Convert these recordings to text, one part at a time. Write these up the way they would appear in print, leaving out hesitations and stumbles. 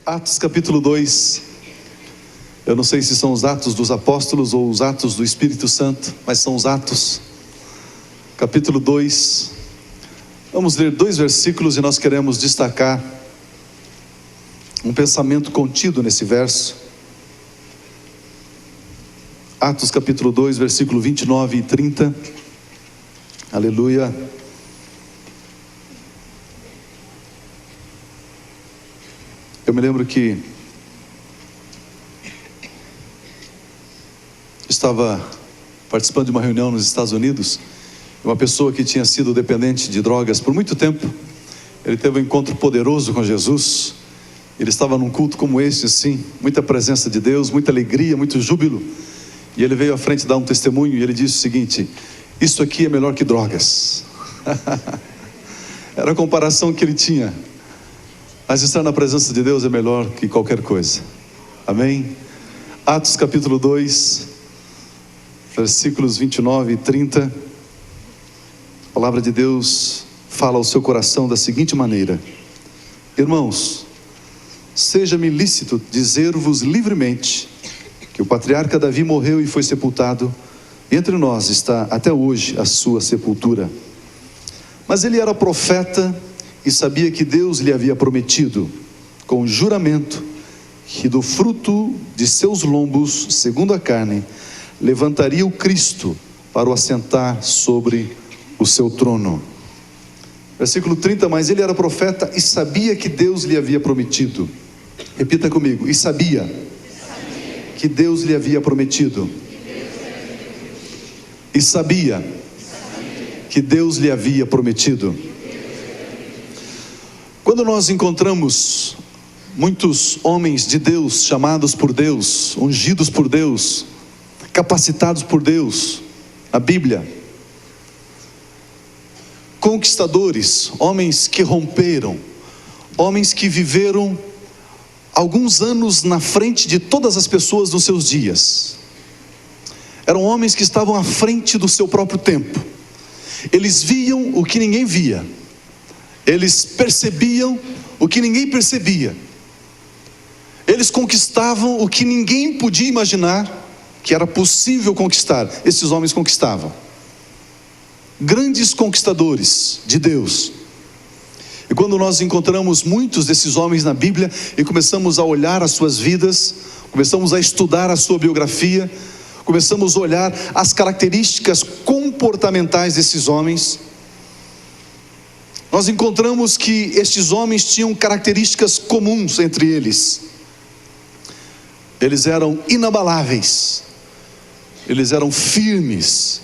Atos capítulo 2, eu não sei se são os Atos dos Apóstolos ou os Atos do Espírito Santo, mas são os Atos, capítulo 2, vamos ler 2 versículos e nós queremos destacar um pensamento contido nesse verso. Atos capítulo 2, versículo 29 e 30, aleluia. Eu me lembro que estava participando de uma reunião nos Estados Unidos, uma pessoa que tinha sido dependente de drogas por muito tempo. Ele teve um encontro poderoso com Jesus. Ele estava num culto como esse, assim, muita presença de Deus, muita alegria, muito júbilo. E ele veio à frente dar um testemunho e ele disse o seguinte: isso aqui é melhor que drogas. Era a comparação que ele tinha. Mas estar na presença de Deus é melhor que qualquer coisa. Amém? Atos capítulo 2, versículos 29 e 30. A palavra de Deus fala ao seu coração da seguinte maneira: irmãos, seja-me lícito dizer-vos livremente que o patriarca Davi morreu e foi sepultado, e entre nós está até hoje a sua sepultura. Mas ele era profeta e sabia que Deus lhe havia prometido, com juramento, que do fruto de seus lombos, segundo a carne, levantaria o Cristo para o assentar sobre o seu trono. Versículo 30, mas ele era profeta e sabia que Deus lhe havia prometido. Repita comigo: e sabia que Deus lhe havia prometido. E sabia que Deus lhe havia prometido. Quando nós encontramos muitos homens de Deus, chamados por Deus, ungidos por Deus, capacitados por Deus, na Bíblia, conquistadores, homens que romperam, homens que viveram alguns anos na frente de todas as pessoas nos seus dias, eram homens que estavam à frente do seu próprio tempo. Eles viam o que ninguém via, eles percebiam o que ninguém percebia, eles conquistavam o que ninguém podia imaginar que era possível conquistar. Esses homens conquistavam, grandes conquistadores de Deus. E quando nós encontramos muitos desses homens na Bíblia e começamos a olhar as suas vidas, começamos a estudar a sua biografia, começamos a olhar as características comportamentais desses homens, nós encontramos que estes homens tinham características comuns entre eles. Eles eram inabaláveis, eles eram firmes,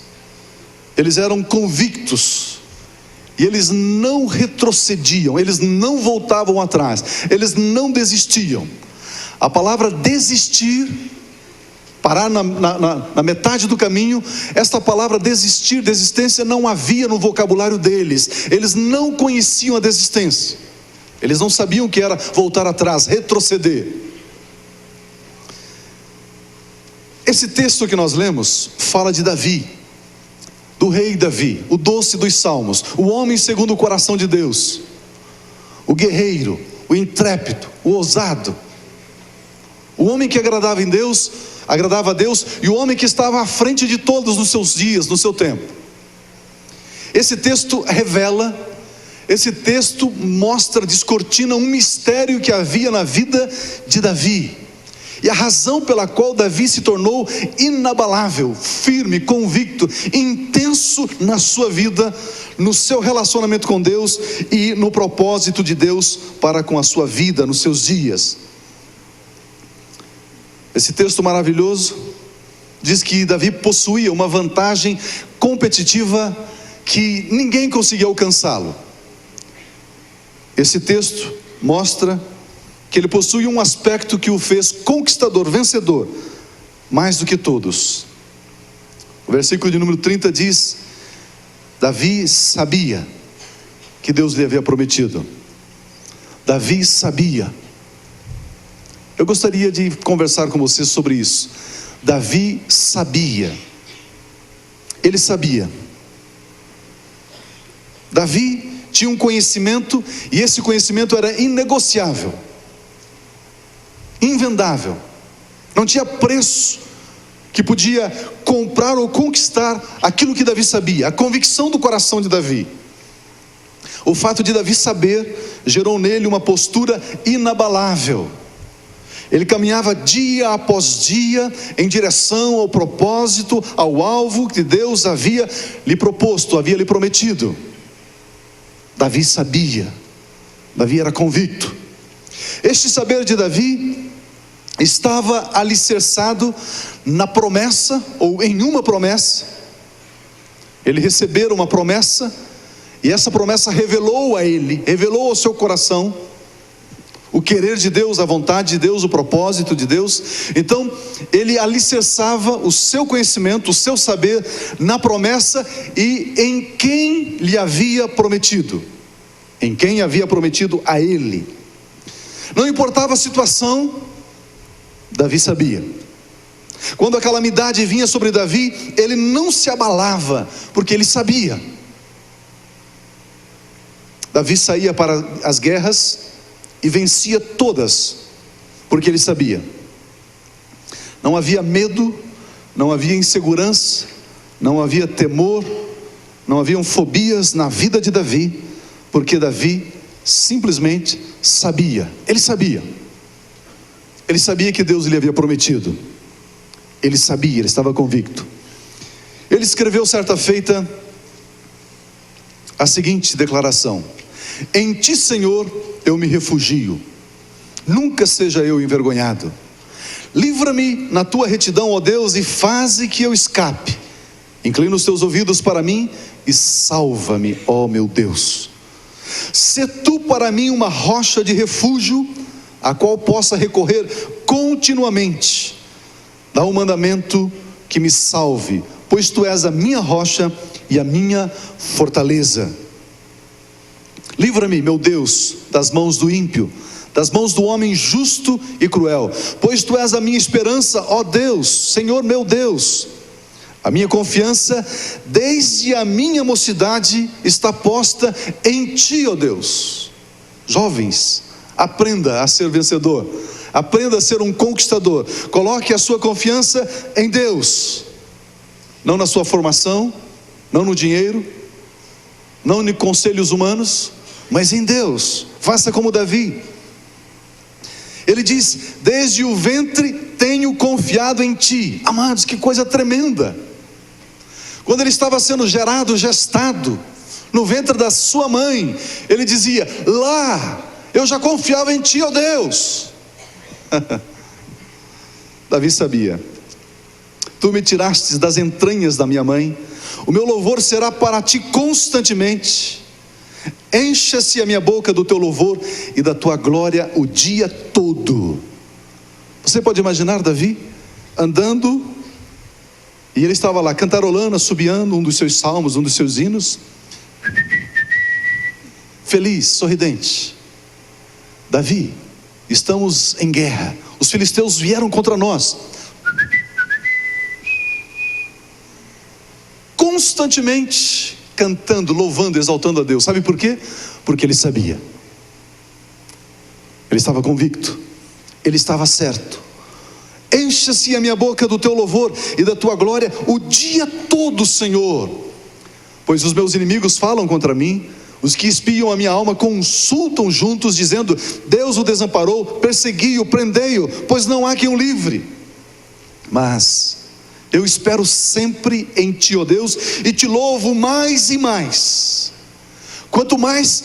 eles eram convictos, e eles não retrocediam, eles não voltavam atrás, eles não desistiam. A palavra desistir, parar na metade do caminho, esta palavra desistir, desistência, não havia no vocabulário deles. Eles não conheciam a desistência, eles não sabiam o que era voltar atrás, retroceder. Esse texto que nós lemos fala de Davi, do rei Davi, o doce dos salmos, o homem segundo o coração de Deus, o guerreiro, o intrépido, o ousado, o homem que agradava a Deus, e o homem que estava à frente de todos nos seus dias, no seu tempo. Esse texto revela, esse texto mostra, descortina um mistério que havia na vida de Davi, e a razão pela qual Davi se tornou inabalável, firme, convicto, intenso na sua vida, no seu relacionamento com Deus e no propósito de Deus para com a sua vida, nos seus dias. Esse texto maravilhoso diz que Davi possuía uma vantagem competitiva que ninguém conseguia alcançá-lo. Esse texto mostra que ele possui um aspecto que o fez conquistador, vencedor, mais do que todos. O versículo de número 30 diz: Davi sabia que Deus lhe havia prometido. Davi sabia. Eu gostaria de conversar com você sobre isso. Davi sabia. Ele sabia. Davi tinha um conhecimento, e esse conhecimento era inegociável. invendável. Não tinha preço que podia comprar ou conquistar aquilo que Davi sabia, a convicção do coração de Davi. O fato de Davi saber gerou nele uma postura inabalável. Ele caminhava dia após dia em direção ao propósito, ao alvo que Deus havia lhe proposto, havia lhe prometido. Davi sabia, Davi era convicto. Este saber de Davi estava alicerçado na promessa, ou em uma promessa. Ele recebeu uma promessa, e essa promessa revelou a ele, revelou ao seu coração o querer de Deus, a vontade de Deus, o propósito de Deus. Então ele alicerçava o seu conhecimento, o seu saber na promessa e em quem lhe havia prometido, em quem havia prometido a ele. Não importava a situação, Davi sabia. Quando a calamidade vinha sobre Davi, ele não se abalava, porque ele sabia. Davi saía para as guerras e vencia todas, porque ele sabia. Não havia medo, não havia insegurança, não havia temor, não haviam fobias na vida de Davi, porque Davi simplesmente sabia. Ele sabia que Deus lhe havia prometido. Ele sabia, ele estava convicto. Ele escreveu certa feita a seguinte declaração: em ti, Senhor, eu me refugio, nunca seja eu envergonhado. Livra-me na tua retidão, ó Deus, e faze que eu escape. Inclina os teus ouvidos para mim e salva-me, ó meu Deus. Sê tu para mim uma rocha de refúgio, a qual possa recorrer continuamente. Dá um mandamento que me salve, pois tu és a minha rocha e a minha fortaleza. Livra-me, meu Deus, das mãos do ímpio, das mãos do homem justo e cruel, pois tu és a minha esperança, ó Deus, Senhor meu Deus. A minha confiança desde a minha mocidade está posta em ti, ó Deus. Jovens, aprenda a ser vencedor, aprenda a ser um conquistador. Coloque a sua confiança em Deus, não na sua formação, não no dinheiro, não em conselhos humanos, mas em Deus. Faça como Davi. Ele diz: desde o ventre tenho confiado em ti. Amados, que coisa tremenda. Quando ele estava sendo gerado, gestado no ventre da sua mãe, ele dizia: lá eu já confiava em ti, ó Deus. Davi sabia: tu me tirastes das entranhas da minha mãe, o meu louvor será para ti constantemente. Encha-se a minha boca do teu louvor e da tua glória o dia todo. Você pode imaginar Davi andando, e ele estava lá cantarolando, assobiando um dos seus salmos, um dos seus hinos, feliz, sorridente. Davi, estamos em guerra, os filisteus vieram contra nós. Constantemente cantando, louvando, exaltando a Deus. Sabe por quê? Porque ele sabia. Ele estava convicto. Ele estava certo. Encha-se a minha boca do teu louvor e da tua glória o dia todo, Senhor. Pois os meus inimigos falam contra mim, os que espiam a minha alma consultam juntos, dizendo: Deus o desamparou, persegui-o, prendei-o, pois não há quem o livre. Mas eu espero sempre em ti, ó Deus, e te louvo mais e mais. Quanto mais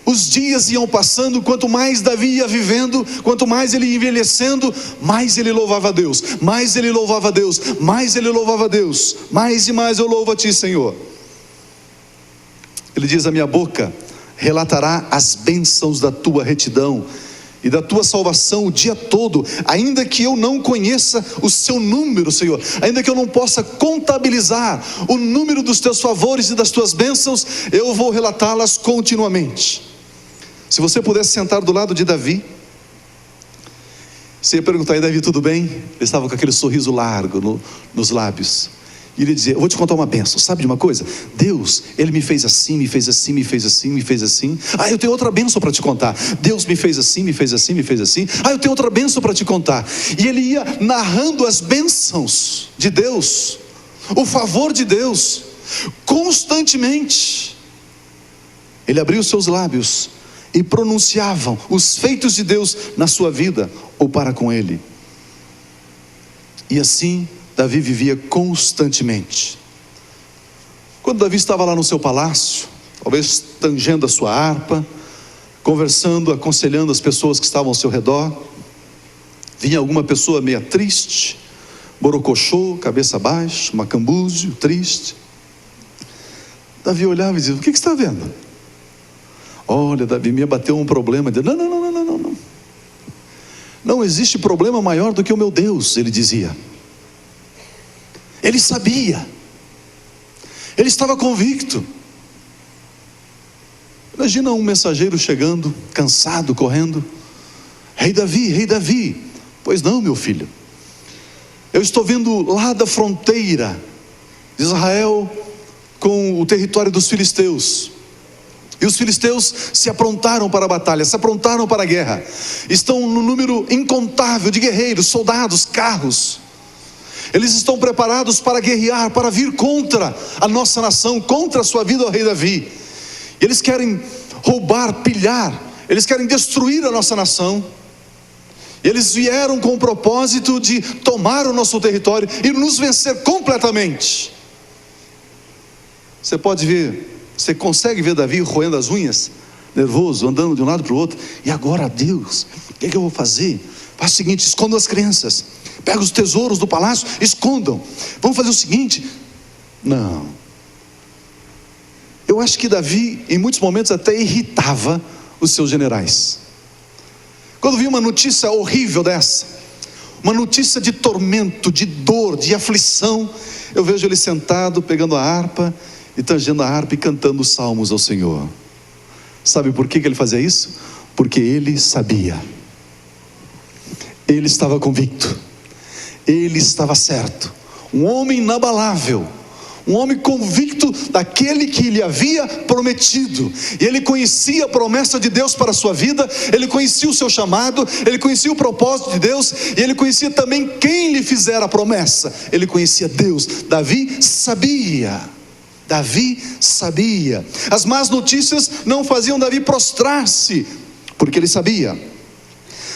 os dias iam passando, quanto mais Davi ia vivendo, quanto mais ele ia envelhecendo, mais ele louvava a Deus, mais ele louvava a Deus, mais ele louvava a Deus, mais e mais eu louvo a ti, Senhor. Ele diz: a minha boca relatará as bênçãos da tua retidão e da tua salvação o dia todo, ainda que eu não conheça o seu número, Senhor, ainda que eu não possa contabilizar o número dos teus favores e das tuas bênçãos, eu vou relatá-las continuamente. Se você pudesse sentar do lado de Davi, você ia perguntar: e Davi, tudo bem? Ele estava com aquele sorriso largo nos lábios, E ele dizia: eu vou te contar uma bênção, sabe de uma coisa? Deus, Ele me fez assim, me fez assim, me fez assim, me fez assim. Ah, eu tenho outra bênção para te contar. Deus me fez assim, me fez assim, me fez assim. Ah, eu tenho outra bênção para te contar. E ele ia narrando as bênçãos de Deus, o favor de Deus, constantemente. Ele abria os seus lábios e pronunciavam os feitos de Deus na sua vida ou para com ele. E assim Davi vivia constantemente. Quando Davi estava lá no seu palácio, talvez tangendo a sua harpa, conversando, aconselhando as pessoas que estavam ao seu redor, vinha alguma pessoa meia triste, borocochô, cabeça baixa, macambúzio, triste. Davi olhava e dizia: o que você está vendo? Olha, Davi, me abateu um problema. Não. Não existe problema maior do que o meu Deus, ele dizia. Ele sabia, ele estava convicto. Imagina um mensageiro chegando, cansado, correndo: rei Davi. Pois não, meu filho, eu estou vindo lá da fronteira de Israel com o território dos filisteus. E os filisteus se aprontaram para a batalha, se aprontaram para a guerra. Estão no número incontável de guerreiros, soldados, carros. Eles estão preparados para guerrear, para vir contra a nossa nação, contra a sua vida, ó rei Davi. Eles querem roubar, pilhar, eles querem destruir a nossa nação. Eles vieram com o propósito de tomar o nosso território e nos vencer completamente. Você pode ver, você consegue ver Davi roendo as unhas, nervoso, andando de um lado para o outro. E agora, Deus, o que eu vou fazer? Faça o seguinte: escondam as crianças, pega os tesouros do palácio, escondam. Vamos fazer o seguinte. Não. Eu acho que Davi, em muitos momentos, até irritava os seus generais. Quando vi uma notícia horrível dessa, uma notícia de tormento, de dor, de aflição, eu vejo ele sentado, pegando a harpa e tangendo a harpa e cantando salmos ao Senhor. Sabe por que ele fazia isso? Porque ele sabia. Ele estava convicto. Ele estava certo. Um homem inabalável. Um homem convicto daquele que lhe havia prometido. E ele conhecia a promessa de Deus para a sua vida. Ele conhecia o seu chamado. Ele conhecia o propósito de Deus. E ele conhecia também quem lhe fizera a promessa. Ele conhecia Deus. Davi sabia. Davi sabia. As más notícias não faziam Davi prostrar-se, porque ele sabia.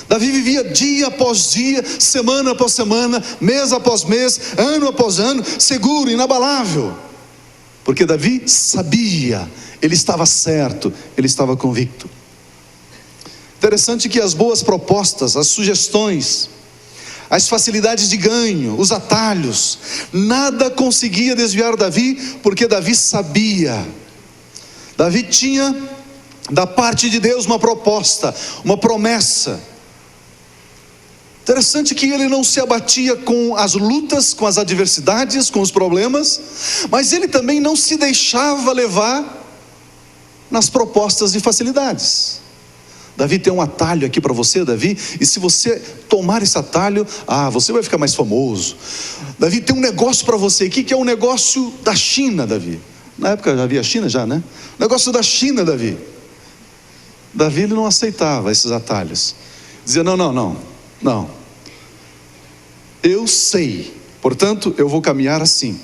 Davi vivia dia após dia, semana após semana, mês após mês, ano após ano, seguro, inabalável, porque Davi sabia, ele estava certo, ele estava convicto. Interessante que as boas propostas, as sugestões, as facilidades de ganho, os atalhos, nada conseguia desviar Davi, porque Davi sabia. Davi tinha da parte de Deus uma proposta, uma promessa. Interessante que ele não se abatia com as lutas, com as adversidades, com os problemas, mas ele também não se deixava levar nas propostas de facilidades. Davi tem um atalho aqui para você, Davi, e se você tomar esse atalho, você vai ficar mais famoso. Davi tem um negócio para você aqui, que é um negócio da China, Davi. Na época já havia China já, né? Negócio da China, Davi. Davi, ele não aceitava esses atalhos. Dizia: não. Eu sei, portanto eu vou caminhar assim.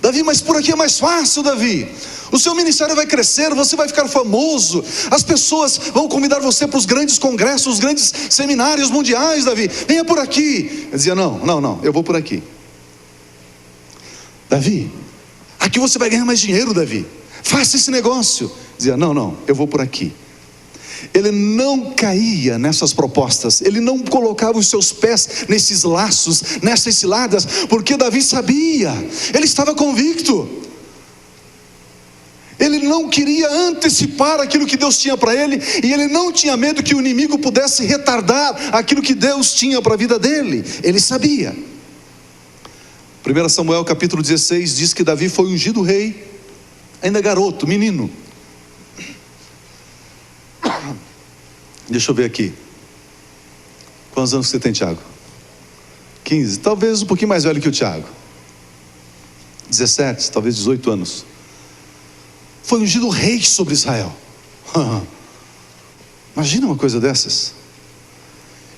Davi, mas por aqui é mais fácil, Davi. O seu ministério vai crescer, você vai ficar famoso. As pessoas vão convidar você para os grandes congressos, os grandes seminários mundiais, Davi. Venha por aqui. Eu dizia: não, eu vou por aqui. Davi, aqui você vai ganhar mais dinheiro, Davi. Faça esse negócio. Eu dizia: não, eu vou por aqui. Ele não caía nessas propostas, ele não colocava os seus pés nesses laços, nessas ciladas, porque Davi sabia, ele estava convicto. Ele não queria antecipar aquilo que Deus tinha para ele, e ele não tinha medo que o inimigo pudesse retardar aquilo que Deus tinha para a vida dele. Ele sabia. 1 Samuel capítulo 16 diz que Davi foi ungido rei, ainda garoto, menino. Deixa eu ver aqui. Quantos anos você tem, Tiago? 15, talvez um pouquinho mais velho que o Tiago. 17, talvez 18 anos. Foi ungido rei sobre Israel. Imagina uma coisa dessas.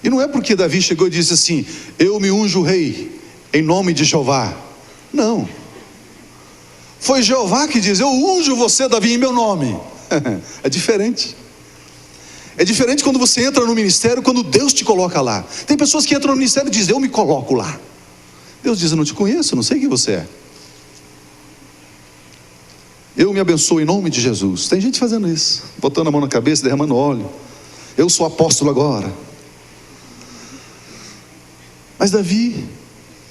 E não é porque Davi chegou e disse assim: eu me unjo rei em nome de Jeová. Não. Foi Jeová que diz: eu unjo você, Davi, em meu nome. É diferente. É diferente quando você entra no ministério, quando Deus te coloca lá. Tem pessoas que entram no ministério e dizem: eu me coloco lá. Deus diz: eu não te conheço, eu não sei quem você é. Eu me abençoo em nome de Jesus. Tem gente fazendo isso, botando a mão na cabeça, derramando óleo. Eu sou apóstolo agora. Mas Davi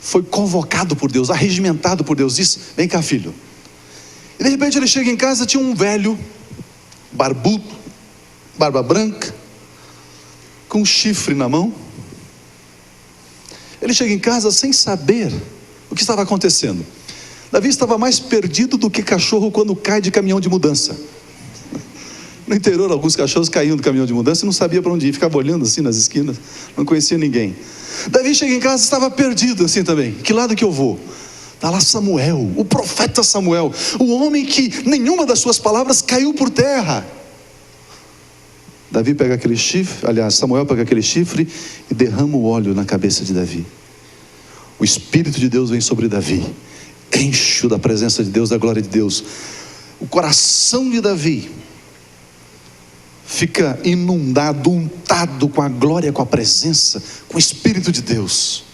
foi convocado por Deus, arregimentado por Deus. Disse: vem cá, filho. E de repente ele chega em casa, tinha um velho, barbudo, barba branca, com um chifre na mão. Ele chega em casa sem saber o que estava acontecendo. Davi estava mais perdido do que cachorro quando cai de caminhão de mudança. No interior, alguns cachorros caíam do caminhão de mudança e não sabia para onde ir, ficava olhando assim nas esquinas, não conhecia ninguém. Davi chega em casa e estava perdido assim também. Que lado que eu vou? Está lá Samuel, o profeta Samuel, o homem que nenhuma das suas palavras caiu por terra. Davi pega aquele chifre, aliás, Samuel pega aquele chifre e derrama o óleo na cabeça de Davi. O Espírito de Deus vem sobre Davi, enche-o da presença de Deus, da glória de Deus. O coração de Davi fica inundado, untado com a glória, com a presença, com o Espírito de Deus.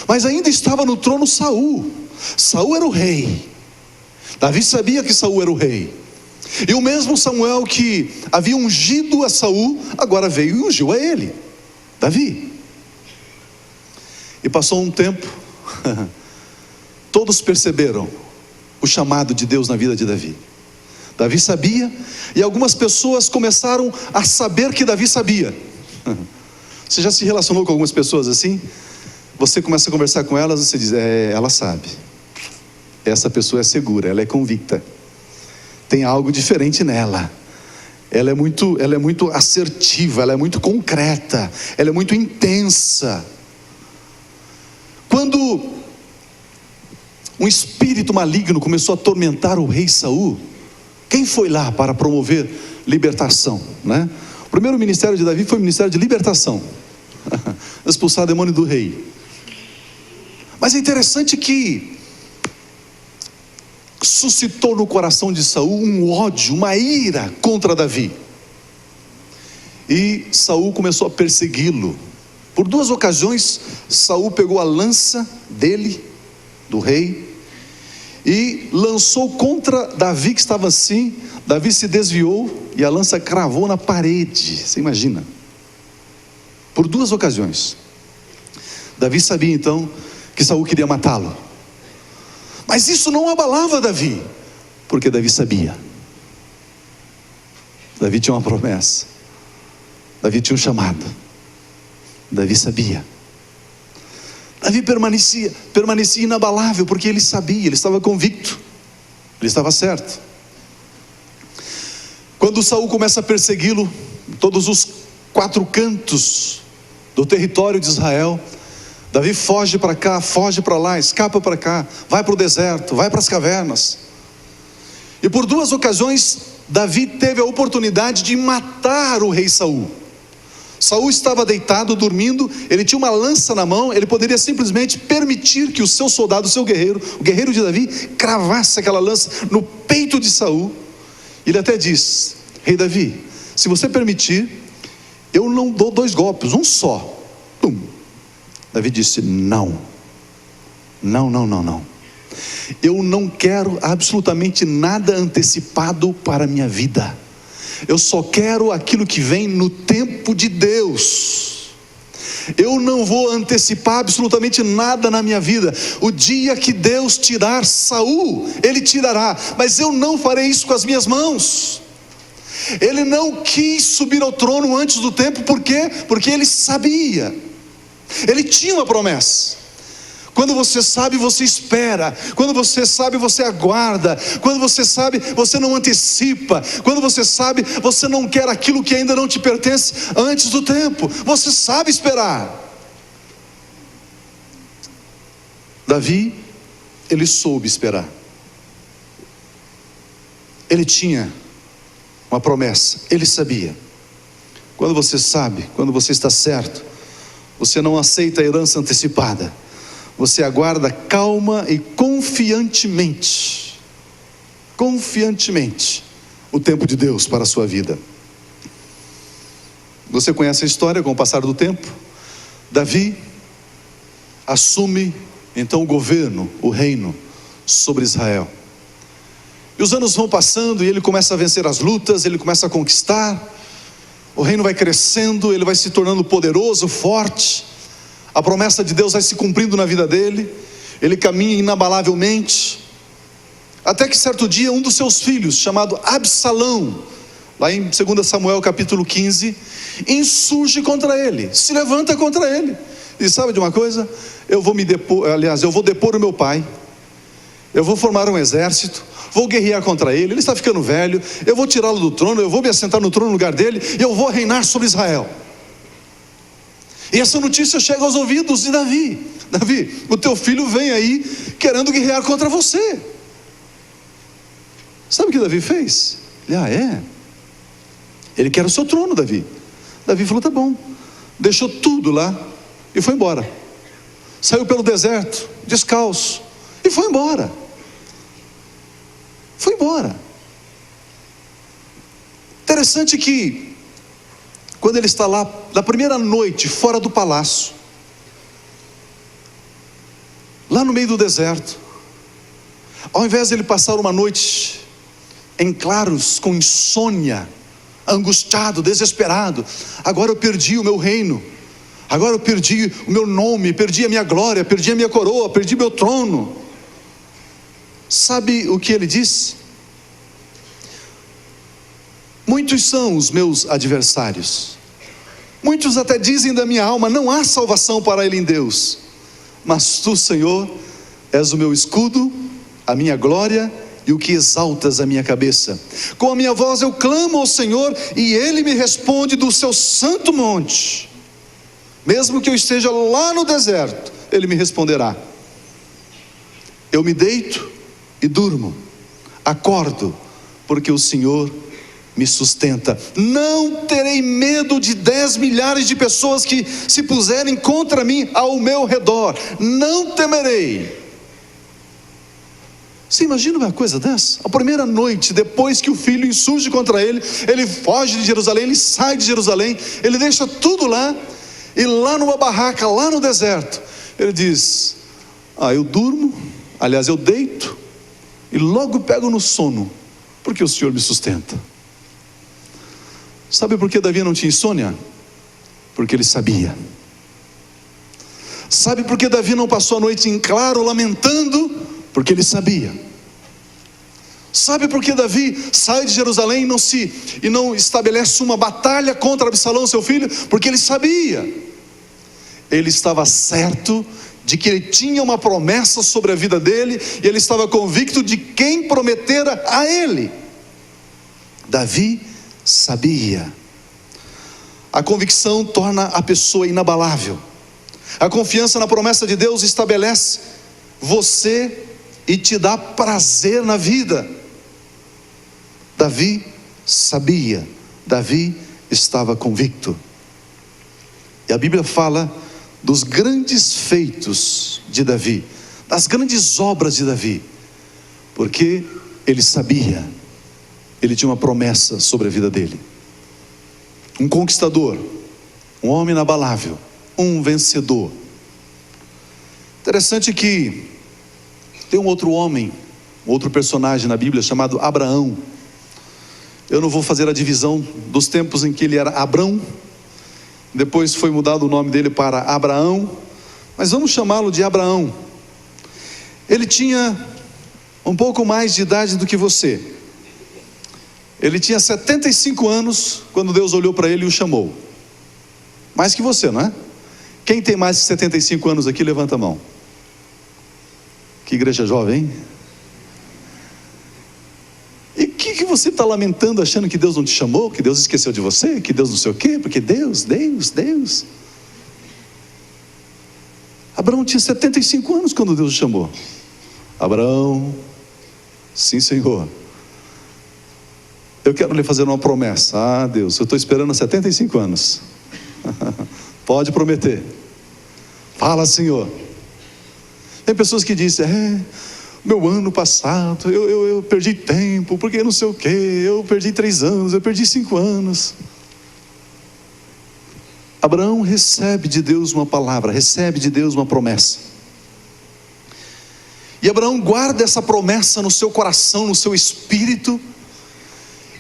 Mas ainda estava no trono Saul. Saul era o rei. Davi sabia que Saul era o rei. E o mesmo Samuel que havia ungido a Saul, agora veio e ungiu a ele, Davi. E passou um tempo, todos perceberam o chamado de Deus na vida de Davi. Davi sabia, e algumas pessoas começaram a saber que Davi sabia. Você já se relacionou com algumas pessoas assim? Você começa a conversar com elas e você diz: ela sabe. Essa pessoa é segura, ela é convicta. Tem algo diferente nela. Ela é muito assertiva, ela é muito concreta, ela é muito intensa. Quando um espírito maligno começou a atormentar o rei Saul, quem foi lá para promover libertação, né? O primeiro ministério de Davi foi o ministério de libertação, expulsar o demônio do rei. Mas é interessante que suscitou no coração de Saul um ódio, uma ira contra Davi. E Saul começou a persegui-lo. Por 2 ocasiões, Saul pegou a lança dele, do rei, e lançou contra Davi, que estava assim. Davi se desviou e a lança cravou na parede. Você imagina? Por 2 ocasiões. Davi sabia então que Saul queria matá-lo. Mas isso não abalava Davi, porque Davi sabia. Davi tinha uma promessa. Davi tinha um chamado. Davi sabia. Davi permanecia inabalável, porque ele sabia, ele estava convicto, ele estava certo. Quando Saul começa a persegui-lo, todos os 4 cantos do território de Israel, Davi foge para cá, foge para lá, escapa para cá, vai para o deserto, vai para as cavernas. E por 2 ocasiões, Davi teve a oportunidade de matar o rei Saul. Saul estava deitado, dormindo, ele tinha uma lança na mão, ele poderia simplesmente permitir que o seu soldado, o seu guerreiro, o guerreiro de Davi, cravasse aquela lança no peito de Saul. Ele até diz: rei Davi, se você permitir, eu não dou 2 golpes, um só. Pum. Davi disse: não. Eu não quero absolutamente nada antecipado para a minha vida. Eu só quero aquilo que vem no tempo de Deus. Eu não vou antecipar absolutamente nada na minha vida. O dia que Deus tirar Saul, Ele tirará, mas eu não farei isso com as minhas mãos. Ele não quis subir ao trono antes do tempo. Por quê? Porque ele sabia, ele tinha uma promessa. Quando você sabe, você espera. Quando você sabe, você aguarda. Quando você sabe, você não antecipa. Quando você sabe, você não quer aquilo que ainda não te pertence antes do tempo. Você sabe esperar. Davi ele soube esperar. Ele tinha uma promessa, ele sabia. Quando você sabe, quando você está certo, você não aceita a herança antecipada. Você aguarda calma e confiantemente o tempo de Deus para a sua vida. Você conhece a história. Com o passar do tempo, Davi assume então o governo, o reino sobre Israel. E os anos vão passando e ele começa a vencer as lutas, ele começa a conquistar. O reino vai crescendo, ele vai se tornando poderoso, forte. A promessa de Deus vai se cumprindo na vida dele. Ele caminha inabalavelmente, até que certo dia um dos seus filhos, chamado Absalão, lá em 2 Samuel capítulo 15, insurge contra ele, se levanta contra ele. E sabe de uma coisa? Eu vou depor o meu pai, eu vou formar um exército, vou guerrear contra ele está ficando velho, eu vou tirá-lo do trono, eu vou me assentar no trono no lugar dele, e eu vou reinar sobre Israel. E essa notícia chega aos ouvidos de Davi. Davi, o teu filho vem aí querendo guerrear contra você. Sabe o que Davi fez? Ele quer o seu trono, Davi. Davi falou, tá bom. Deixou tudo lá e foi embora. Saiu pelo deserto, descalço, e foi embora. Foi embora. Interessante que quando ele está lá, na primeira noite, fora do palácio, lá no meio do deserto, ao invés de ele passar uma noite em claros, com insônia, angustiado, desesperado, agora eu perdi o meu reino, agora eu perdi o meu nome, perdi a minha glória, perdi a minha coroa, perdi meu trono. Sabe o que ele disse? Muitos são os meus adversários, muitos até dizem da minha alma, não há salvação para ele em Deus, mas tu, Senhor, és o meu escudo, a minha glória e o que exaltas a minha cabeça. Com a minha voz eu clamo ao Senhor, e Ele me responde do seu santo monte. Mesmo que eu esteja lá no deserto, Ele me responderá. Eu me deito e durmo, acordo, porque o Senhor me sustenta. Não terei medo de 10 milhares de pessoas que se puserem contra mim ao meu redor. Não temerei. Você imagina uma coisa dessa? A primeira noite, depois que o filho insurge contra ele, ele foge de Jerusalém, ele sai de Jerusalém, ele deixa tudo lá, e lá numa barraca, lá no deserto, ele diz, eu durmo, eu deito, e logo pego no sono, porque o Senhor me sustenta. Sabe por que Davi não tinha insônia? Porque ele sabia. Sabe por que Davi não passou a noite em claro lamentando? Porque ele sabia. Sabe por que Davi sai de Jerusalém e não estabelece uma batalha contra Absalão, seu filho? Porque ele sabia. Ele estava certo de que ele tinha uma promessa sobre a vida dele, e ele estava convicto de quem prometera a ele. Davi sabia. A convicção torna a pessoa inabalável. A confiança na promessa de Deus estabelece você e te dá prazer na vida. Davi sabia, Davi estava convicto. E a Bíblia fala dos grandes feitos de Davi, das grandes obras de Davi, porque ele sabia, ele tinha uma promessa sobre a vida dele. Um conquistador, um homem inabalável, um vencedor. Interessante que tem um outro homem, um outro personagem na Bíblia chamado Abraão. Eu não vou fazer a divisão dos tempos em que ele era Abrão, depois foi mudado o nome dele para Abraão, mas vamos chamá-lo de Abraão. Ele tinha um pouco mais de idade do que você. Ele tinha 75 anos quando Deus olhou para ele e o chamou. Mais que você, não é? Quem tem mais de 75 anos aqui, levanta a mão. Que igreja jovem, hein? E o que você está lamentando, achando que Deus não te chamou, que Deus esqueceu de você, que Deus não sei o quê? Porque Deus. Abraão tinha 75 anos quando Deus o chamou. Abraão, sim, Senhor. Eu quero lhe fazer uma promessa. Ah, Deus, eu estou esperando há 75 anos. Pode prometer. Fala, Senhor. Tem pessoas que dizem, meu ano passado, eu perdi tempo, porque não sei o quê, eu perdi 3 anos, eu perdi 5 anos. Abraão recebe de Deus uma palavra, recebe de Deus uma promessa. E Abraão guarda essa promessa no seu coração, no seu espírito,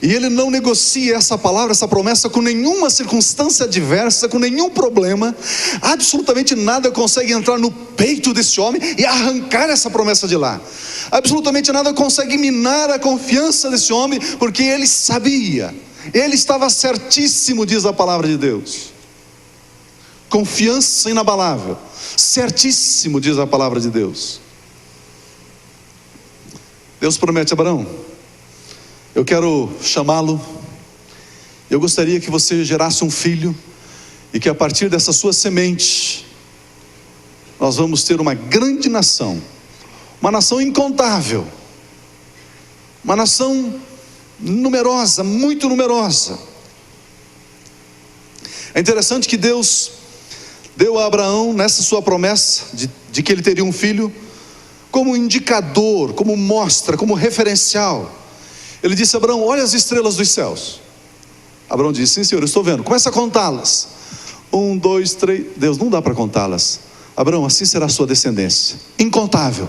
e ele não negocia essa palavra, essa promessa com nenhuma circunstância adversa, com nenhum problema. Absolutamente nada consegue entrar no peito desse homem e arrancar essa promessa de lá. Absolutamente nada consegue minar a confiança desse homem, porque ele sabia, ele estava certíssimo, diz a palavra de Deus. Confiança inabalável, certíssimo, diz a palavra de Deus. Deus promete a Abraão: eu quero chamá-lo, eu gostaria que você gerasse um filho, e que a partir dessa sua semente, nós vamos ter uma grande nação, uma nação incontável, uma nação numerosa, muito numerosa. É interessante que Deus deu a Abraão, nessa sua promessa, de que ele teria um filho, como indicador, como mostra, como referencial. Ele disse a Abraão: olha as estrelas dos céus. Abraão disse: sim, Senhor, eu estou vendo. Começa a contá-las. 1, 2, 3. Deus, não dá para contá-las. Abraão, assim será a sua descendência, incontável.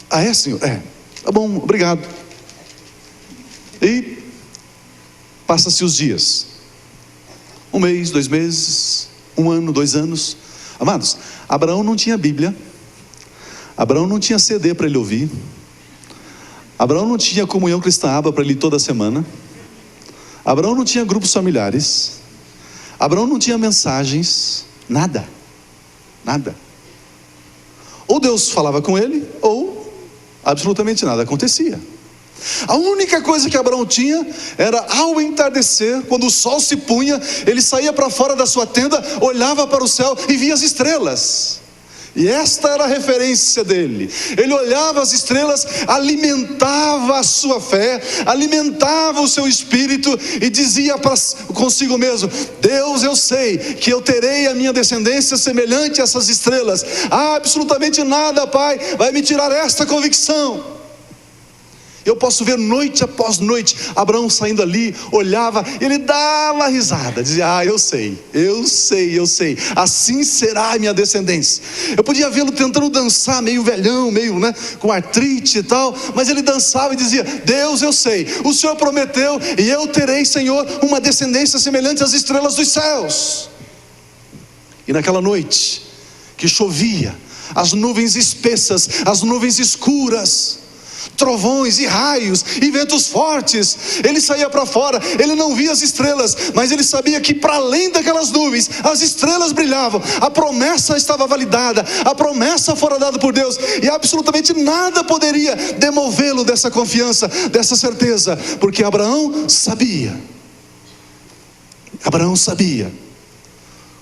Ah, é, Senhor? É. Tá bom, obrigado. E passa-se os dias. 1 mês, 2 meses, 1 ano, 2 anos. Amados, Abraão não tinha Bíblia. Abraão não tinha CD para ele ouvir. Abraão não tinha comunhão cristã aba para ele ir toda semana. Abraão não tinha grupos familiares. Abraão não tinha mensagens. Nada. Nada. Ou Deus falava com ele, ou absolutamente nada acontecia. A única coisa que Abraão tinha era, ao entardecer, quando o sol se punha, ele saía para fora da sua tenda, olhava para o céu e via as estrelas. E esta era a referência dele. Ele olhava as estrelas, alimentava a sua fé, alimentava o seu espírito e dizia consigo mesmo: Deus, eu sei que eu terei a minha descendência semelhante a essas estrelas. Absolutamente nada, Pai, vai me tirar esta convicção. Eu posso ver noite após noite Abraão saindo ali, olhava, ele dava risada, dizia: eu sei, assim será a minha descendência. Eu podia vê-lo tentando dançar, meio velhão, meio, com artrite e tal, mas ele dançava e dizia: Deus, eu sei, o Senhor prometeu, e eu terei, Senhor, uma descendência semelhante às estrelas dos céus. E naquela noite que chovia, as nuvens espessas, as nuvens escuras, trovões e raios e ventos fortes, ele saía para fora, ele não via as estrelas, mas ele sabia que para além daquelas nuvens, as estrelas brilhavam, a promessa estava validada, a promessa fora dada por Deus, e absolutamente nada poderia demovê-lo dessa confiança, dessa certeza, porque Abraão sabia,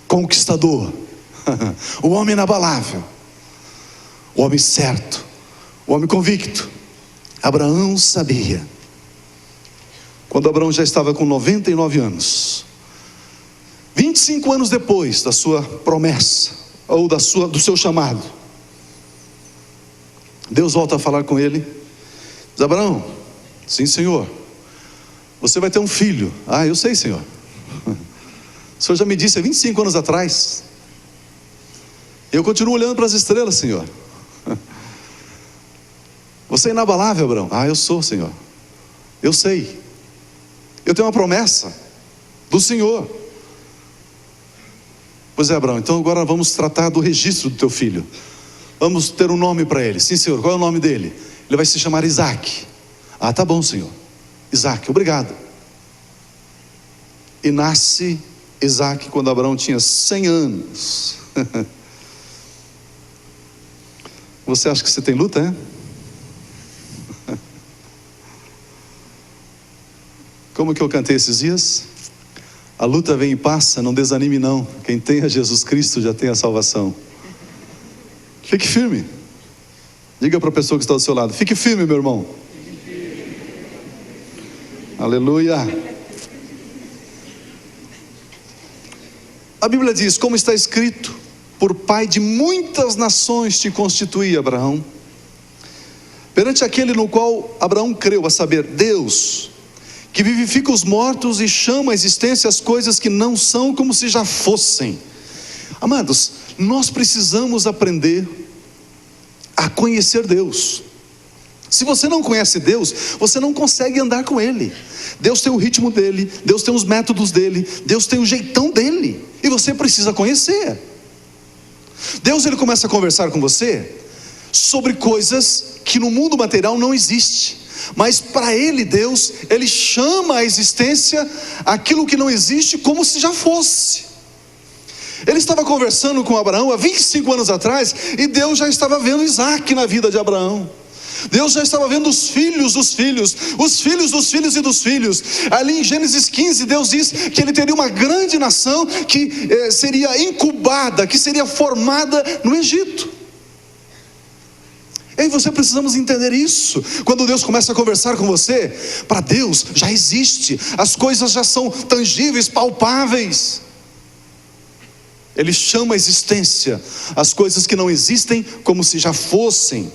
conquistador, o homem inabalável, o homem certo, o homem convicto. Abraão sabia. Quando Abraão já estava com 99 anos, 25 anos depois da sua promessa, ou do seu chamado, Deus volta a falar com ele. Diz: Abraão, sim, Senhor, você vai ter um filho. Eu sei, Senhor. O Senhor já me disse há 25 anos atrás. Eu continuo olhando para as estrelas, Senhor. Você é inabalável, Abraão. Eu sou, Senhor. Eu sei. Eu tenho uma promessa do Senhor. Pois é, Abraão, então agora vamos tratar do registro do teu filho. Vamos ter um nome para ele. Sim, Senhor, qual é o nome dele? Ele vai se chamar Isaque. Tá bom, Senhor. Isaque, obrigado. E nasce Isaque quando Abraão tinha 100 anos. Você acha que você tem luta, é? Como que eu cantei esses dias? A luta vem e passa, não desanime não. Quem tem a Jesus Cristo já tem a salvação. Fique firme. Diga para a pessoa que está do seu lado: fique firme, meu irmão. Aleluia. A Bíblia diz, como está escrito: por pai de muitas nações te constituí, Abraão. Perante aquele no qual Abraão creu, a saber, Deus, que vivifica os mortos e chama à existência as coisas que não são como se já fossem. Amados, nós precisamos aprender a conhecer Deus. Se você não conhece Deus, você não consegue andar com Ele. Deus tem o ritmo dele, Deus tem os métodos dele, Deus tem o jeitão dele, e você precisa conhecer. Deus, Ele começa a conversar com você sobre coisas que no mundo material não existe, mas para Ele, Deus, Ele chama à existência aquilo que não existe como se já fosse. Ele estava conversando com Abraão há 25 anos atrás, e Deus já estava vendo Isaac na vida de Abraão. Deus já estava vendo os filhos dos filhos, os filhos dos filhos e dos filhos. Ali em Gênesis 15, Deus diz que ele teria uma grande nação que seria incubada, que seria formada no Egito. E você precisamos entender isso. Quando Deus começa a conversar com você, para Deus já existe, as coisas já são tangíveis, palpáveis. Ele chama a existência as coisas que não existem como se já fossem.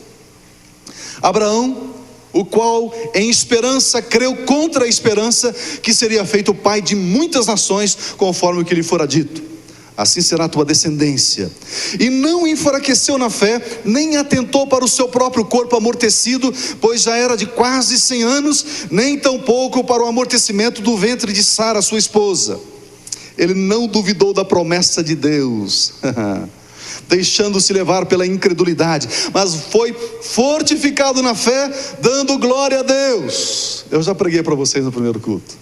Abraão, o qual em esperança creu contra a esperança, que seria feito pai de muitas nações, conforme o que lhe fora dito: assim será a tua descendência. E não enfraqueceu na fé, nem atentou para o seu próprio corpo amortecido, pois já era de quase 100 anos, nem tampouco para o amortecimento do ventre de Sara, sua esposa. Ele não duvidou da promessa de Deus, deixando-se levar pela incredulidade, mas foi fortificado na fé, dando glória a Deus. Eu já preguei para vocês no primeiro culto.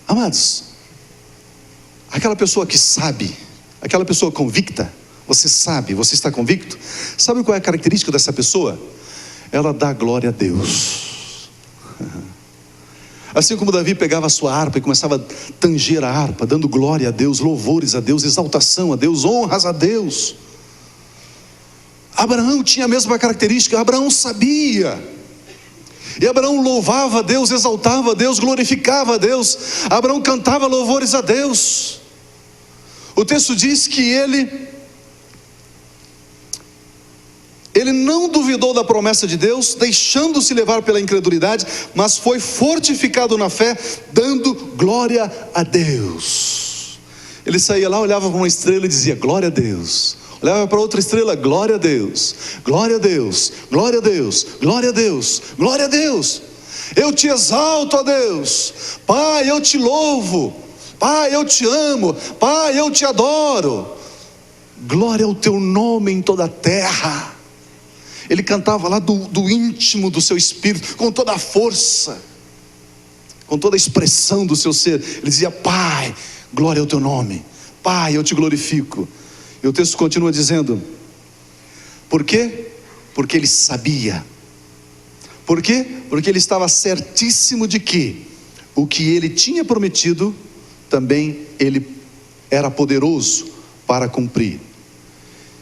Amados, aquela pessoa que sabe, aquela pessoa convicta, você sabe, você está convicto, sabe qual é a característica dessa pessoa? Ela dá glória a Deus. Assim como Davi pegava a sua harpa e começava a tanger a harpa, dando glória a Deus, louvores a Deus, exaltação a Deus, honras a Deus. Abraão tinha a mesma característica. Abraão sabia, e Abraão louvava a Deus, exaltava a Deus, glorificava a Deus. Abraão cantava louvores a Deus. O texto diz que ele não duvidou da promessa de Deus, deixando-se levar pela incredulidade, mas foi fortificado na fé, dando glória a Deus. Ele saía lá, olhava para uma estrela e dizia: glória a Deus. Olhava para outra estrela: glória a Deus, glória a Deus, glória a Deus, glória a Deus, glória a Deus. Eu te exalto, ó Deus. Pai, eu te louvo. Pai, eu te amo. Pai, eu te adoro. Glória ao teu nome em toda a terra. Ele cantava lá do íntimo do seu espírito, com toda a força, com toda a expressão do seu ser. Ele dizia: Pai, glória ao teu nome. Pai, eu te glorifico. E o texto continua dizendo: por quê? Porque ele sabia. Por quê? Porque ele estava certíssimo de que o que ele tinha prometido, também ele era poderoso para cumprir.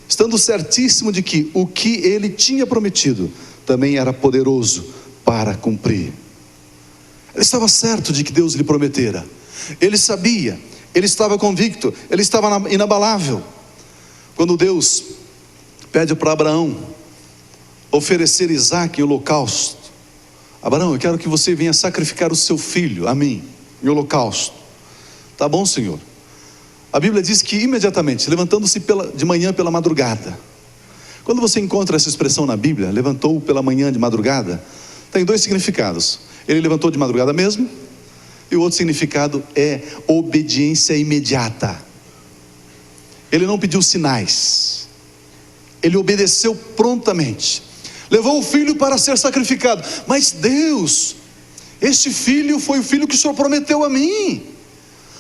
Estando certíssimo de que o que ele tinha prometido também era poderoso para cumprir. Ele estava certo de que Deus lhe prometera. Ele sabia, ele estava convicto, ele estava inabalável. Quando Deus pede para Abraão oferecer Isaac em holocausto: Abraão, eu quero que você venha sacrificar o seu filho a mim em holocausto. Tá bom, Senhor. A Bíblia diz que imediatamente, levantando-se de manhã pela madrugada. Quando você encontra essa expressão na Bíblia, levantou pela manhã de madrugada, tem dois significados. Ele levantou de madrugada mesmo, e o outro significado é obediência imediata. Ele não pediu sinais, ele obedeceu prontamente. Levou o filho para ser sacrificado. Mas Deus, este filho foi o filho que o Senhor prometeu a mim.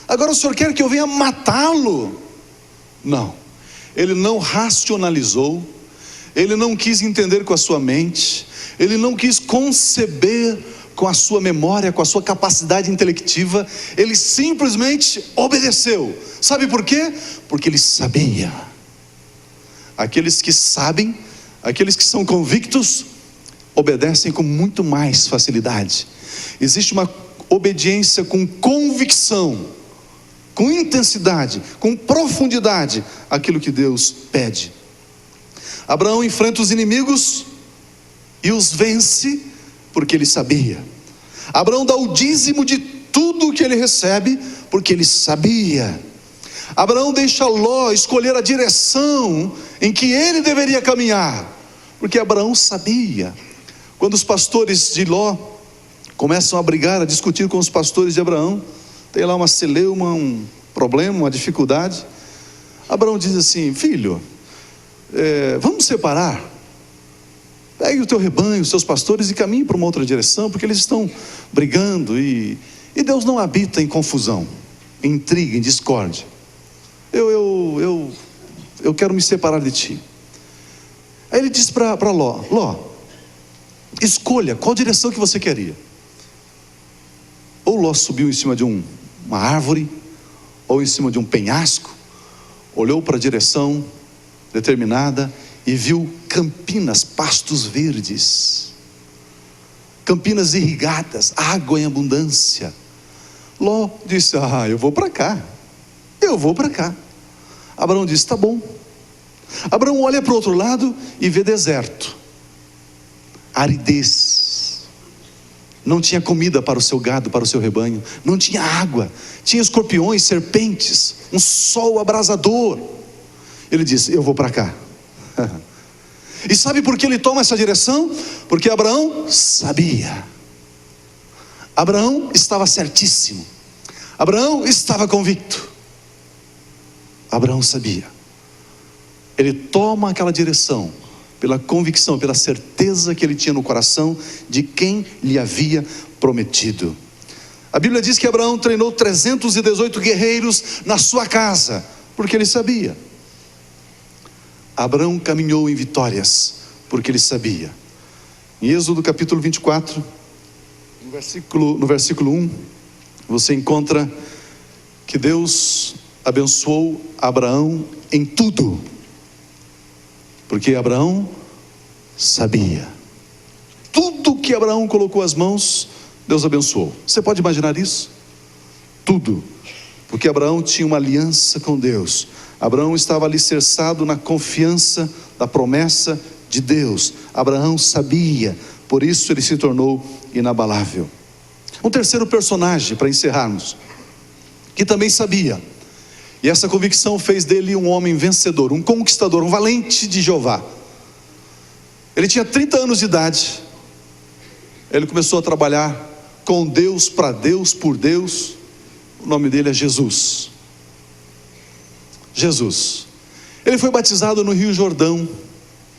Agora o Senhor quer que eu venha matá-lo? Não. Ele não racionalizou, ele não quis entender com a sua mente, ele não quis conceber com a sua memória, com a sua capacidade intelectiva. Ele simplesmente obedeceu. Sabe por quê? Porque ele sabia. Aqueles que sabem Aqueles que são convictos obedecem com muito mais facilidade. Existe uma obediência com convicção, com intensidade, com profundidade, aquilo que Deus pede. Abraão enfrenta os inimigos e os vence porque ele sabia. Abraão dá o dízimo de tudo que ele recebe porque ele sabia. Abraão deixa Ló escolher a direção em que ele deveria caminhar, porque Abraão sabia. Quando os pastores de Ló começam a brigar, a discutir com os pastores de Abraão, tem lá uma celeuma, um problema, uma dificuldade. Abraão diz assim: filho, vamos separar. Pegue o teu rebanho, os seus pastores, e caminhe para uma outra direção, porque eles estão brigando, e Deus não habita em confusão, em intriga, em discórdia. Eu quero me separar de ti. Aí ele diz para Ló: Ló, escolha qual direção que você quer ir. Ou Ló subiu em cima de uma árvore, ou em cima de um penhasco, olhou para a direção determinada e viu campinas, pastos verdes, campinas irrigadas, água em abundância. Ló disse: eu vou para cá, eu vou para cá. Abraão disse: tá bom. Abraão olha para o outro lado e vê deserto, aridez, não tinha comida para o seu gado, para o seu rebanho, não tinha água, tinha escorpiões, serpentes, um sol abrasador. Ele disse: eu vou para cá. E sabe por que ele toma essa direção? Porque Abraão sabia. Abraão estava certíssimo. Abraão estava convicto. Abraão sabia. Ele toma aquela direção pela convicção, pela certeza que ele tinha no coração de quem lhe havia prometido. A Bíblia diz que Abraão treinou 318 guerreiros na sua casa, porque ele sabia. Abraão caminhou em vitórias, porque ele sabia. Em Êxodo capítulo 24, no versículo 1, você encontra que Deus abençoou Abraão em tudo, porque Abraão sabia. Tudo que Abraão colocou as mãos, Deus abençoou. Você pode imaginar isso? Tudo, porque Abraão tinha uma aliança com Deus. Abraão estava alicerçado na confiança da promessa de Deus. Abraão sabia, por isso ele se tornou inabalável. Um terceiro personagem, para encerrarmos, que também sabia, e essa convicção fez dele um homem vencedor, um conquistador, um valente de Jeová. Ele tinha 30 anos de idade. Ele começou a trabalhar com Deus, para Deus, por Deus. O nome dele é Jesus. Jesus. Ele foi batizado no Rio Jordão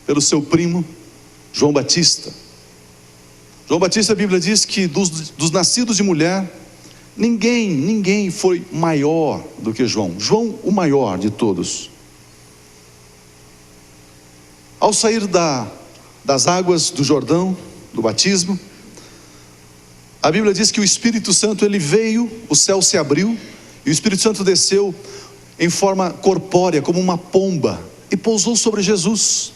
pelo seu primo João Batista. João Batista, a Bíblia diz que dos nascidos de mulher, ninguém foi maior do que João. João, o maior de todos. Ao sair das águas do Jordão, do batismo, a Bíblia diz que o Espírito Santo, ele veio, o céu se abriu, e o Espírito Santo desceu em forma corpórea, como uma pomba, e pousou sobre Jesus.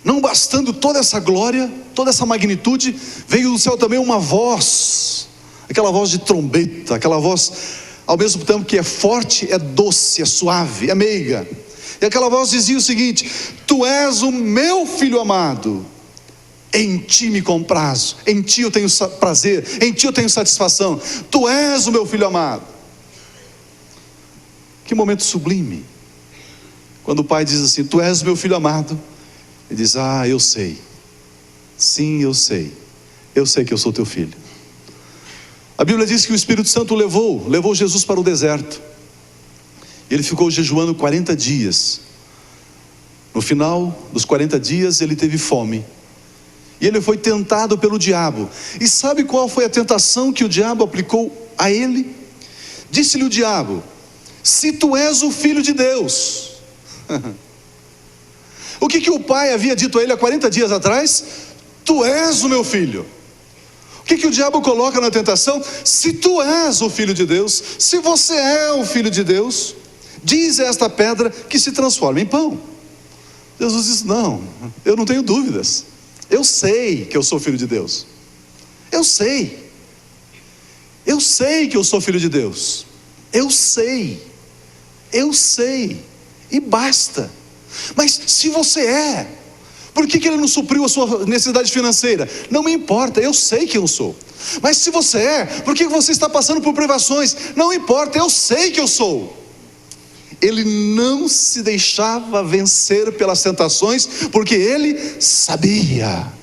Não bastando toda essa glória, toda essa magnitude, veio do céu também uma voz, aquela voz de trombeta, aquela voz, ao mesmo tempo que é forte, é doce, é suave, é meiga. E aquela voz dizia o seguinte: tu és o meu filho amado, em ti me comprazo, em ti eu tenho prazer, em ti eu tenho satisfação, tu és o meu filho amado. Que momento sublime, quando o pai diz assim: tu és o meu filho amado. Ele diz: eu sei, sim, eu sei que eu sou teu filho. A Bíblia diz que o Espírito Santo levou Jesus para o deserto. Ele ficou jejuando 40 dias. No final dos 40 dias ele teve fome, e ele foi tentado pelo diabo. E sabe qual foi a tentação que o diabo aplicou a ele? Disse-lhe o diabo: se tu és o filho de Deus. O que o pai havia dito a ele há 40 dias atrás? Tu és o meu filho. O que o diabo coloca na tentação? Se tu és o filho de Deus, se você é o filho de Deus, diz a esta pedra que se transforma em pão. Jesus disse: não, eu não tenho dúvidas. Eu sei que eu sou filho de Deus. Eu sei que eu sou filho de Deus. Eu sei, e basta. Mas se você é, por que ele não supriu a sua necessidade financeira? Não me importa, eu sei que eu sou. Mas se você é, por que você está passando por privações? Não importa, eu sei que eu sou. Ele não se deixava vencer pelas tentações, porque ele sabia,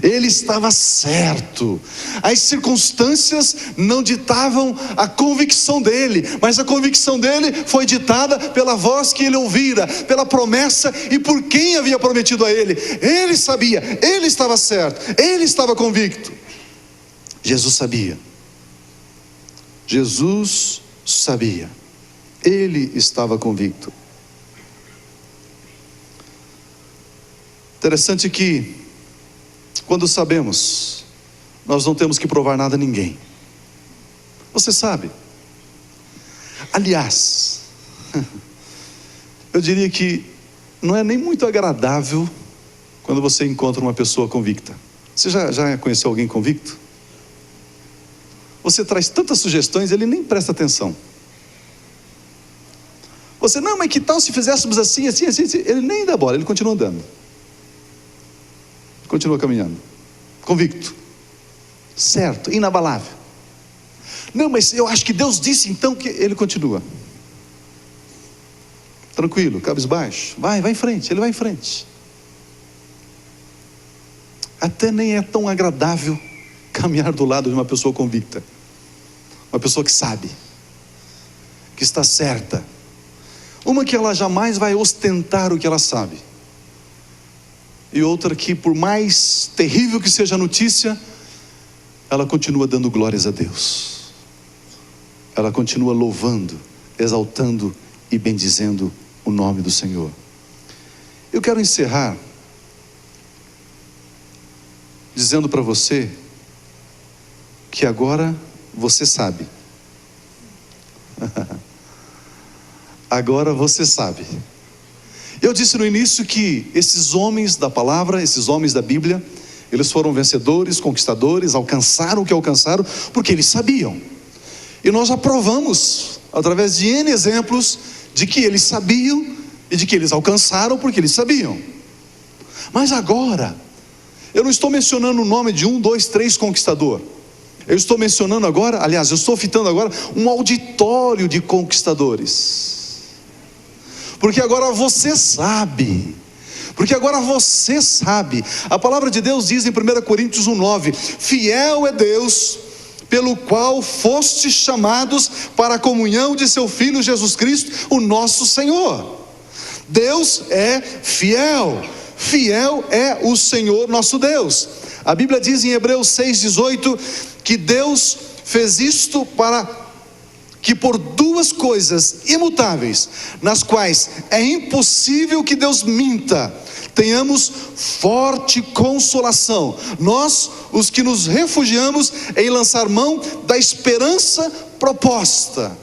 ele estava certo. As circunstâncias não ditavam a convicção dele, mas a convicção dele foi ditada pela voz que ele ouvira, pela promessa e por quem havia prometido a ele. Ele sabia, ele estava certo, ele estava convicto. Jesus sabia, ele estava convicto. Interessante que, quando sabemos, nós não temos que provar nada a ninguém. Você sabe. Aliás, eu diria que não é nem muito agradável quando você encontra uma pessoa convicta. Você já conheceu alguém convicto? Você traz tantas sugestões, ele nem presta atenção. Você, não, mas que tal se fizéssemos assim, assim, assim, assim? Ele nem dá bola, ele continua andando. Continua caminhando, convicto, certo, inabalável. Não, mas eu acho que Deus disse então que... Ele continua tranquilo, cabisbaixo. Vai em frente, ele vai em frente. Até nem é tão agradável caminhar do lado de uma pessoa convicta, uma pessoa que sabe, que está certa, uma que ela jamais vai ostentar o que ela sabe, e outra que, por mais terrível que seja a notícia, ela continua dando glórias a Deus, ela continua louvando, exaltando e bendizendo o nome do Senhor. Eu quero encerrar dizendo para você que agora você sabe. Agora você sabe. Eu disse no início que esses homens da palavra, esses homens da Bíblia, eles foram vencedores, conquistadores, alcançaram o que alcançaram, porque eles sabiam. E nós aprovamos, através de N exemplos, de que eles sabiam e de que eles alcançaram porque eles sabiam. Mas agora, eu não estou mencionando o nome de 1, 2, 3 conquistador. Eu estou mencionando agora, aliás, eu estou citando agora um auditório de conquistadores. Porque agora você sabe. Porque agora você sabe. A palavra de Deus diz em 1 Coríntios 1,9: fiel é Deus, pelo qual fostes chamados para a comunhão de seu Filho Jesus Cristo, o nosso Senhor. Deus é fiel. Fiel é o Senhor nosso Deus. A Bíblia diz em Hebreus 6,18 que Deus fez isto para que por duas coisas imutáveis, nas quais é impossível que Deus minta, tenhamos forte consolação, nós, os que nos refugiamos em lançar mão da esperança proposta.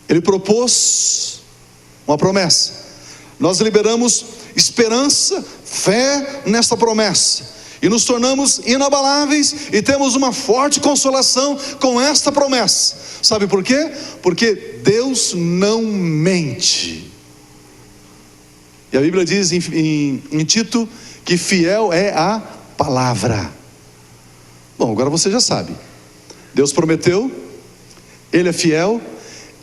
Ele propôs uma promessa, nós liberamos esperança, fé nessa promessa, e nos tornamos inabaláveis e temos uma forte consolação com esta promessa. Sabe por quê? Porque Deus não mente. E a Bíblia diz em Tito que fiel é a palavra. Bom, agora você já sabe. Deus prometeu, Ele é fiel,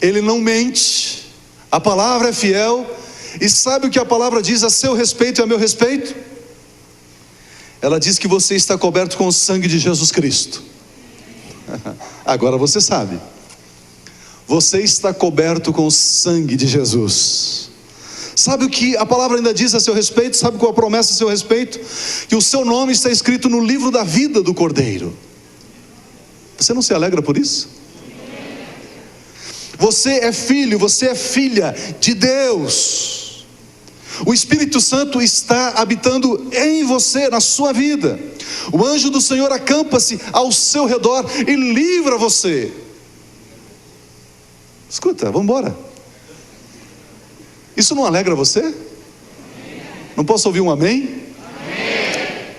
Ele não mente, a palavra é fiel. E sabe o que a palavra diz a seu respeito e a meu respeito? Ela diz que você está coberto com o sangue de Jesus Cristo. Agora você sabe. Você está coberto com o sangue de Jesus. Sabe o que a palavra ainda diz a seu respeito? Sabe qual a promessa a seu respeito? Que o seu nome está escrito no livro da vida do Cordeiro. Você não se alegra por isso? Você é filho, você é filha de Deus. O Espírito Santo está habitando em você, na sua vida. O anjo do Senhor acampa-se ao seu redor e livra você. Escuta, vamos embora. Isso não alegra você? Não posso ouvir um amém?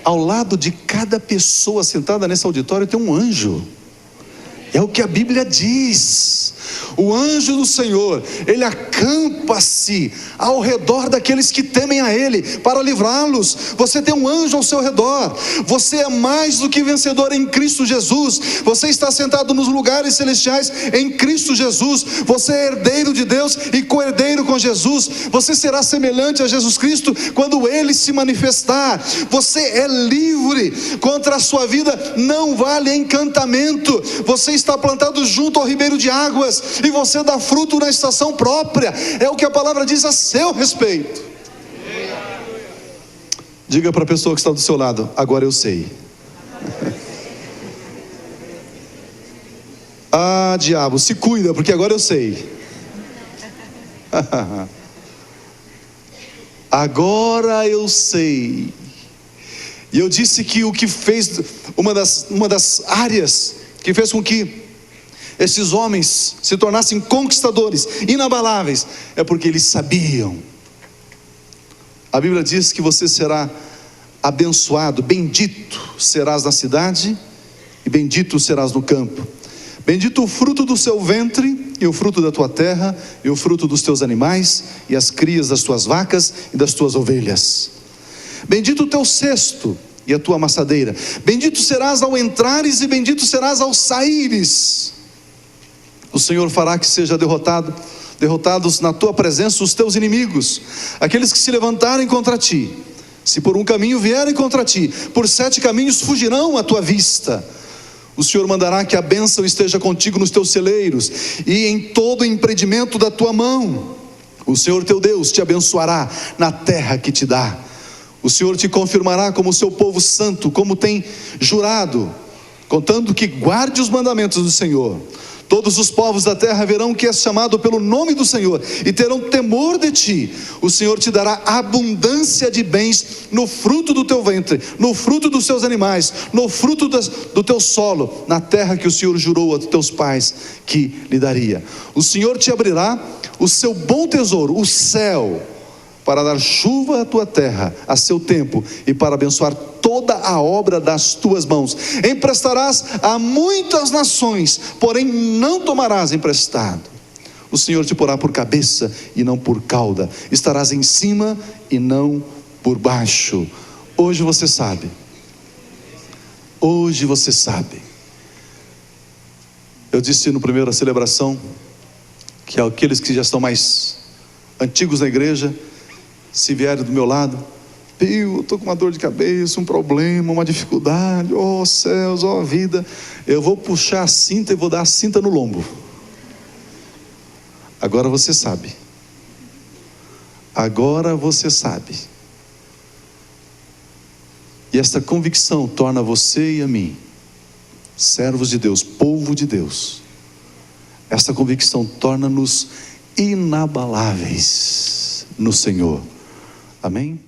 Ao lado de cada pessoa sentada nesse auditório tem um anjo. É o que a Bíblia diz. O anjo do Senhor, ele acampa-se ao redor daqueles que temem a Ele, para livrá-los. Você tem um anjo ao seu redor. Você é mais do que vencedor em Cristo Jesus. Você está sentado nos lugares celestiais em Cristo Jesus. Você é herdeiro de Deus e co-herdeiro com Jesus. Você será semelhante a Jesus Cristo quando Ele se manifestar. Você é livre. Contra a sua vida não vale encantamento. Você está plantado junto ao ribeiro de águas, e você dá fruto na estação própria. É o que a palavra diz a seu respeito. Diga para a pessoa que está do seu lado: agora eu sei. Ah, diabo, se cuida, porque agora eu sei. Agora eu sei. E eu disse que o que fez, uma das áreas que fez com que esses homens se tornassem conquistadores, inabaláveis, é porque eles sabiam. A Bíblia diz que você será abençoado, bendito serás na cidade e bendito serás no campo. Bendito o fruto do seu ventre, e o fruto da tua terra, e o fruto dos teus animais, e as crias das tuas vacas e das tuas ovelhas. Bendito o teu cesto e a tua amassadeira. Bendito serás ao entrares e bendito serás ao saíres. O Senhor fará que seja derrotados na tua presença os teus inimigos, aqueles que se levantarem contra ti. Se por um caminho vierem contra ti, por 7 caminhos fugirão à tua vista. O Senhor mandará que a bênção esteja contigo nos teus celeiros e em todo o empreendimento da tua mão. O Senhor teu Deus te abençoará na terra que te dá. O Senhor te confirmará como seu povo santo, como tem jurado, contando que guarde os mandamentos do Senhor. Todos os povos da terra verão que és chamado pelo nome do Senhor e terão temor de ti. O Senhor te dará abundância de bens no fruto do teu ventre, no fruto dos teus animais, no fruto do teu solo, na terra que o Senhor jurou a teus pais que lhe daria. O Senhor te abrirá o seu bom tesouro, o céu, para dar chuva à tua terra a seu tempo e para abençoar toda a obra das tuas mãos. Emprestarás a muitas nações, porém não tomarás emprestado. O Senhor te porá por cabeça e não por cauda. Estarás em cima e não por baixo. Hoje você sabe. Hoje você sabe. Eu disse no primeiro celebração que aqueles que já estão mais antigos na igreja, se vierem do meu lado: eu estou com uma dor de cabeça, um problema, uma dificuldade, oh céus, oh vida, eu vou puxar a cinta e vou dar a cinta no lombo. Agora você sabe. Agora você sabe. E esta convicção torna você e a mim servos de Deus, povo de Deus. Esta convicção torna-nos inabaláveis no Senhor. Amém?